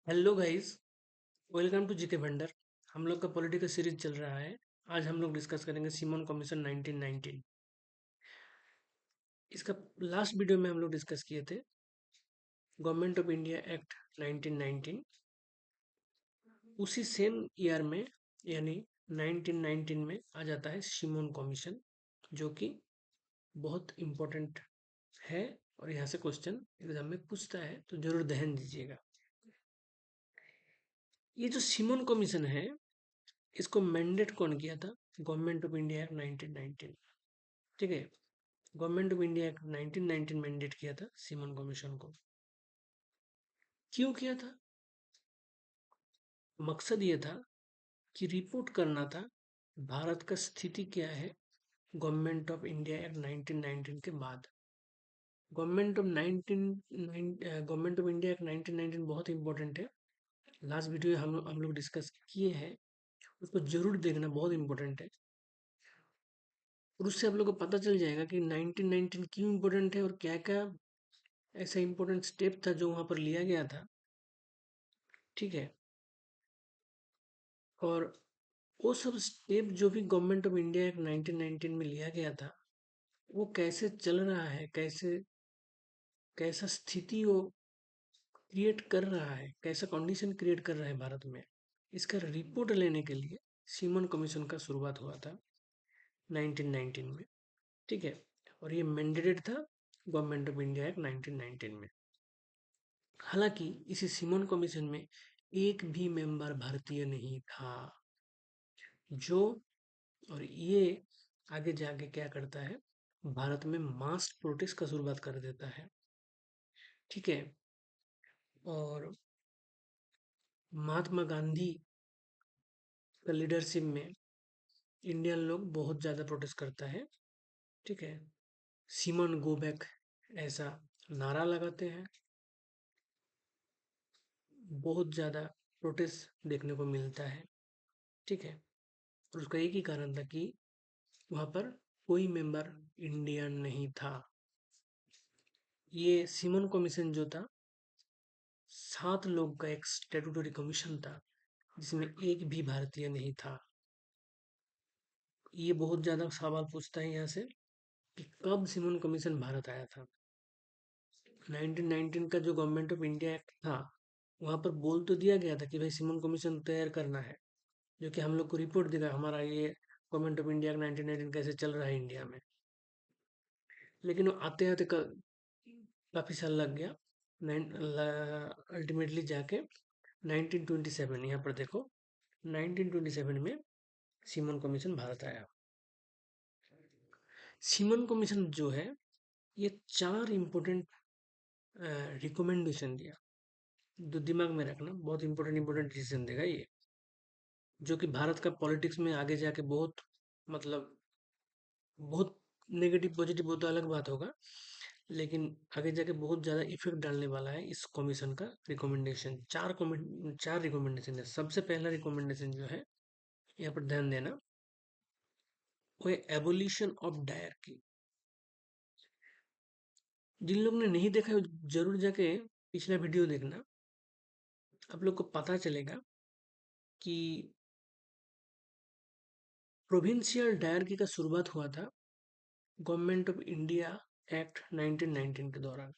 Hello guys. Welcome to GK Bhandar. हम लोग का पॉलिटिकल सीरीज चल रहा है। आज हम लोग डिस्कस करेंगे सिमोन कमीशन 1919। इसका लास्ट वीडियो में हम लोग डिस्कस किए थे गवर्नमेंट ऑफ इंडिया एक्ट 1919। उसी सेम ईयर में यानी 1919 में आ जाता है सिमोन कमीशन, जो कि बहुत इम्पोर्टेंट है और यहाँ से क्वेश्चन एग्जाम में पूछता है, तो जरूर ध्यान दीजिएगा। ये जो सिमोन कमीशन है, इसको मैंडेट कौन किया था? Government of India act 1919। ठीक है, government of India act 1919 mandate किया था सिमन कमीशन को। क्यों किया था? मकसद ये था कि रिपोर्ट करना था भारत का स्थिति क्या है गवर्नमेंट ऑफ इंडिया एक्ट 1919 के बाद। गवर्नमेंट ऑफ इंडिया एक्ट 1919 बहुत इंपॉर्टेंट है। लास्ट वीडियो हम लोग डिस्कस किए हैं, उसको जरूर देखना, बहुत इंपॉर्टेंट है। और उससे आप लोग को पता चल जाएगा कि 1919 क्यों इंपॉर्टेंट है और क्या क्या ऐसा इंपॉर्टेंट स्टेप था जो वहां पर लिया गया था। ठीक है, और वो सब स्टेप जो भी गवर्नमेंट ऑफ इंडिया एक्ट 1919 में लिया गया था, वो कैसे चल रहा है, कैसे कैसा स्थिति वो क्रिएट कर रहा है, कैसा कंडीशन क्रिएट कर रहा है भारत में, इसका रिपोर्ट लेने के लिए सीमन कमीशन का शुरुआत हुआ था 1919 में। ठीक है, और ये मैंडेटेड था गवर्नमेंट ऑफ इंडिया एक्ट 1919 में। हालांकि इसी सीमन कमीशन में एक भी मेंबर भारतीय नहीं था। जो और ये आगे जाके क्या करता है, भारत में मास प्रोटेस्ट का शुरुआत कर देता है। ठीक है, और महात्मा गांधी का लीडरशिप में इंडियन लोग बहुत ज़्यादा प्रोटेस्ट करता है। ठीक है, सिमन गो बैक ऐसा नारा लगाते हैं। बहुत ज़्यादा प्रोटेस्ट देखने को मिलता है। ठीक है, और उसका एक ही कारण था कि वहाँ पर कोई मेंबर इंडियन नहीं था। ये सिमन कमीशन जो था, 7 लोग का एक स्टेटूटरी कमीशन था, जिसमें एक भी भारतीय नहीं था। ये बहुत ज्यादा सवाल पूछता है यहाँ से कि कब सिमन कमीशन भारत आया था। 1919 का जो गवर्नमेंट ऑफ इंडिया एक्ट था, वहां पर बोल तो दिया गया था कि भाई सिमन कमीशन तैयार करना है, जो कि हम लोग को रिपोर्ट देगा हमारा ये गवर्नमेंट ऑफ इंडिया 1919 कैसे चल रहा है इंडिया में। लेकिन वो आते आते काफी साल लग गया। अल्टीमेटली जाके 1927, यहाँ पर देखो, 1927 में सिमन कमीशन भारत आया। सिमन कमीशन जो है, ये 4 इंपॉर्टेंट रिकमेंडेशन दिया, जो दिमाग में रखना, बहुत इंपॉर्टेंट इंपॉर्टेंट डिसीजन देगा ये, जो कि भारत का पॉलिटिक्स में आगे जाके बहुत, मतलब बहुत नेगेटिव पॉजिटिव वो तो अलग बात होगा, लेकिन आगे जाके बहुत ज़्यादा इफेक्ट डालने वाला है इस कमीशन का रिकमेंडेशन। 4 रिकमेंडेशन है। सबसे पहला रिकमेंडेशन जो है, यहाँ पर ध्यान देना, वो है एबोलिशन ऑफ डायरकी। जिन लोग ने नहीं देखा है, जरूर जाके पिछला वीडियो देखना। आप लोग को पता चलेगा कि प्रोविंशियल डायरकी का शुरुआत हुआ था गवर्नमेंट ऑफ इंडिया एक्ट 1919 के दौरान।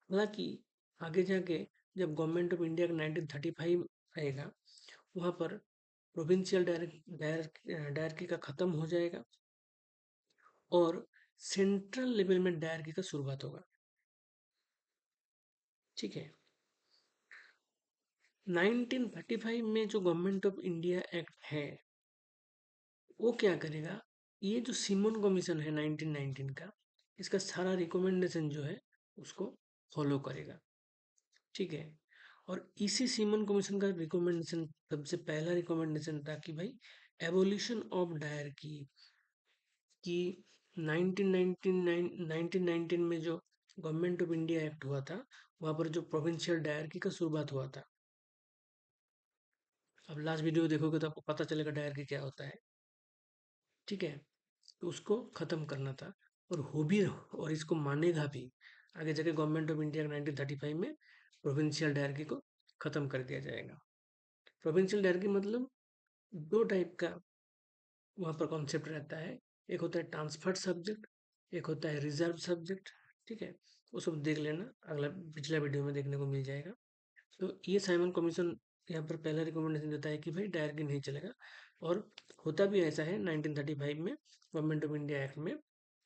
हालांकि आगे जाके जब गवर्नमेंट ऑफ इंडिया का 1935 आएगा, वहां पर प्रोविंशियल डायरकी का खत्म हो जाएगा और सेंट्रल लेवल में डायरकी का शुरुआत होगा। ठीक है, 1935 में जो गवर्नमेंट ऑफ इंडिया एक्ट है, वो क्या करेगा, ये जो सिमन कमीशन है 1919 का, इसका सारा रिकमेंडेशन जो है उसको फॉलो करेगा। ठीक है, और इसी सिमन कमीशन का रिकमेंडेशन, सबसे पहला रिकमेंडेशन था कि भाई एबोलिशन ऑफ डायरकी कि 1919 में जो गवर्नमेंट ऑफ इंडिया एक्ट हुआ था, वहां पर जो प्रोविंशियल डायरकी का शुरुआत हुआ था। अब लास्ट वीडियो देखोगे तो आपको पता चलेगा डायरकी क्या होता है। ठीक है, तो उसको खत्म करना था, और हो भी, और इसको मानेगा भी। आगे जाके गवर्नमेंट ऑफ इंडिया 1935 में प्रोविंशियल डायरकी को खत्म कर दिया जाएगा। प्रोविंशियल डायरकी मतलब दो टाइप का वहाँ पर कॉन्सेप्ट रहता है। एक होता है ट्रांसफर्ड सब्जेक्ट, एक होता है रिजर्व सब्जेक्ट। ठीक है, वो सब देख लेना, अगला पिछला वीडियो में देखने को मिल जाएगा। तो ये साइमन कमीशन यहाँ पर पहला रिकमेंडेशन देता है कि भाई डायरेक्टली नहीं चलेगा। और होता भी ऐसा है, 1935 में गवर्नमेंट ऑफ इंडिया एक्ट में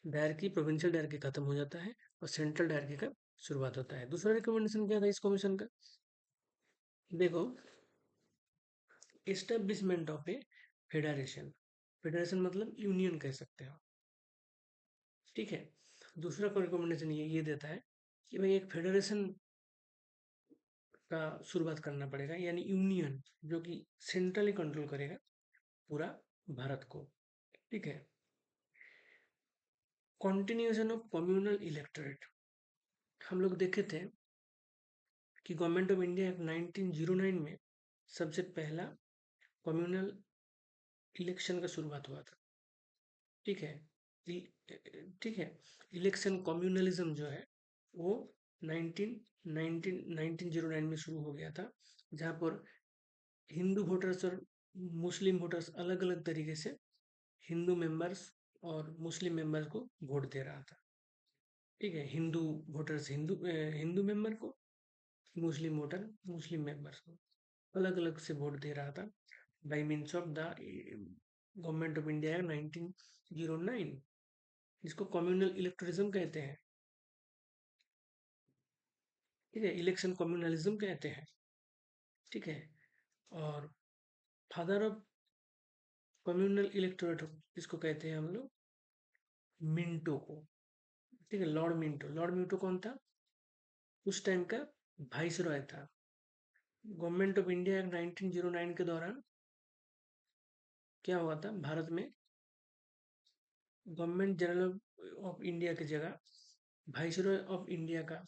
डायरेक्टली प्रोविंशियल डायरेक्टली खत्म हो जाता है और सेंट्रल डायरेक्टली का शुरुआत होता है। दूसरा रिकमेंडेशन क्या था इस कमीशन का, देखो, establishment of A federation. Federation मतलब यूनियन कह सकते हो। ठीक है, दूसरा रिकमेंडेशन ये देता है कि भाई एक फेडरेशन का शुरुआत करना पड़ेगा, यानी यूनियन जो कि सेंट्रली कंट्रोल करेगा पूरा भारत को। ठीक है, कॉन्टिन्यूएशन ऑफ कम्युनल इलेक्टोरेट। हम लोग देखे थे कि गवर्नमेंट ऑफ इंडिया 1909 में सबसे पहला कम्युनल इलेक्शन का शुरुआत हुआ था। ठीक है, ठीक है, इलेक्शन कम्युनलिज्म जो है वो 1909 में शुरू हो गया था, जहाँ पर हिंदू वोटर्स और मुस्लिम वोटर्स अलग अलग तरीके से हिंदू मेंबर्स और मुस्लिम मेंबर्स को वोट दे रहा था। ठीक है, हिंदू वोटर्स हिंदू मेंबर को, मुस्लिम वोटर मुस्लिम मेंबर्स को अलग अलग से वोट दे रहा था by means of the government of India 1909, जिसको कम्युनल इलेक्टोरिज्म कहते हैं। ठीक है, इलेक्शन कम्युनलिज्म कहते हैं। ठीक है, और फादर ऑफ कम्युनल इलेक्टोरेट इसको कहते हैं हम लोग मिंटो को। ठीक है, लॉर्ड मिंटो। लॉर्ड मिंटो कौन था, उस टाइम का वाइसरॉय था। गवर्नमेंट ऑफ इंडिया 1909 के दौरान क्या हुआ था, भारत में गवर्नमेंट जनरल ऑफ इंडिया की जगह वाइसरॉय ऑफ इंडिया का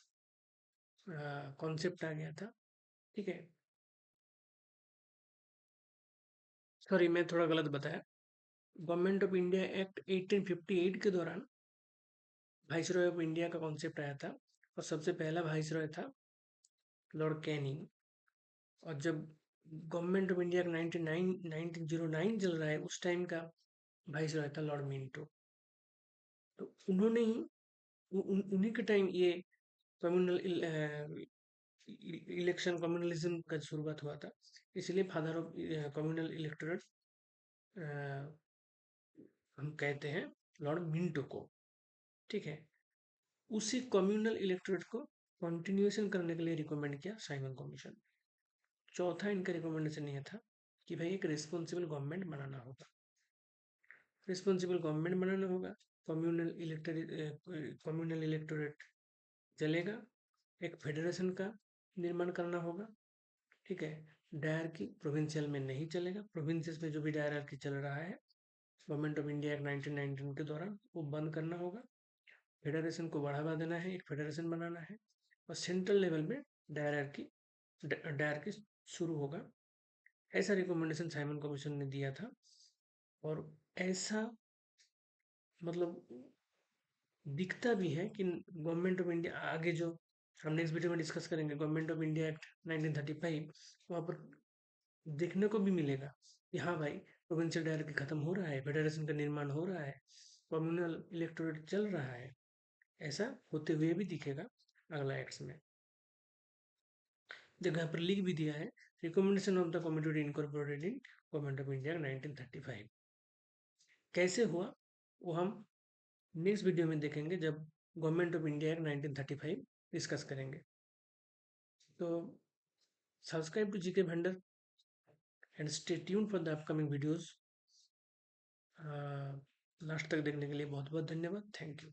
कॉन्सेप्ट आ गया था। ठीक है, सॉरी मैं थोड़ा गलत बताया। गवर्नमेंट ऑफ इंडिया एक्ट 1858 के दौरान वाइसरॉय ऑफ इंडिया का कॉन्सेप्ट आया था, और सबसे पहला वाइसरॉय था लॉर्ड कैनिंग। और जब गवर्नमेंट ऑफ इंडिया का 1909 चल रहा है, उस टाइम का वाइसरॉय था लॉर्ड मिंटो। तो उन्होंने ही उन्हीं के टाइम ये कम्युनल इलेक्शन कम्युनलिज्म का शुरुआत हुआ था। इसलिए फादर ऑफ कम्युनल इलेक्टोरेट हम कहते हैं लॉर्ड मिंटो को। ठीक है, उसी कम्युनल इलेक्टोरेट को कंटिन्यूएशन करने के लिए रिकमेंड किया साइमन कमीशन। चौथा इनका रिकमेंडेशन ये था कि भाई एक रिस्पॉन्सिबल गवर्नमेंट बनाना होगा। रिस्पॉन्सिबल गवर्नमेंट बनाना होगा, कम्युनल इलेक्टोरेट चलेगा, एक फेडरेशन का निर्माण करना होगा। ठीक है, डायरकी प्रोविंशियल में नहीं चलेगा, प्रोविंसेस में जो भी डायरकी चल रहा है गवर्नमेंट ऑफ इंडिया 1919 के दौरान वो बंद करना होगा। फेडरेशन को बढ़ावा देना है, एक फेडरेशन बनाना है, और सेंट्रल लेवल में डायरकी डायरकी शुरू होगा। ऐसा रिकमेंडेशन साइमन कमीशन ने दिया था। और ऐसा मतलब दिखता भी है कि गवर्नमेंट ऑफ इंडिया आगे जो हम नेक्स्ट वीडियो में डिस्कस करेंगे, गवर्नमेंट ऑफ इंडिया एक्ट 1935, वहाँ पर देखने को भी मिलेगा कि हाँ भाई प्रोविंशियल डायरेक्टली खत्म हो रहा है, फेडरेशन का निर्माण हो रहा है, कम्युनल इलेक्टोरेट चल रहा है। ऐसा होते हुए भी दिखेगा अगला एक्ट्स में। देखो यहाँ पर लिख भी दिया है, recommendation of the committee incorporated in government of India 1935। कैसे हुआ वो हम नेक्स्ट वीडियो में देखेंगे, जब government of India act 1935 discuss करेंगे। तो subscribe to GK Bhandar and stay tune for the upcoming videos. Last तक देखने के लिए बहुत बहुत धन्यवाद। Thank you.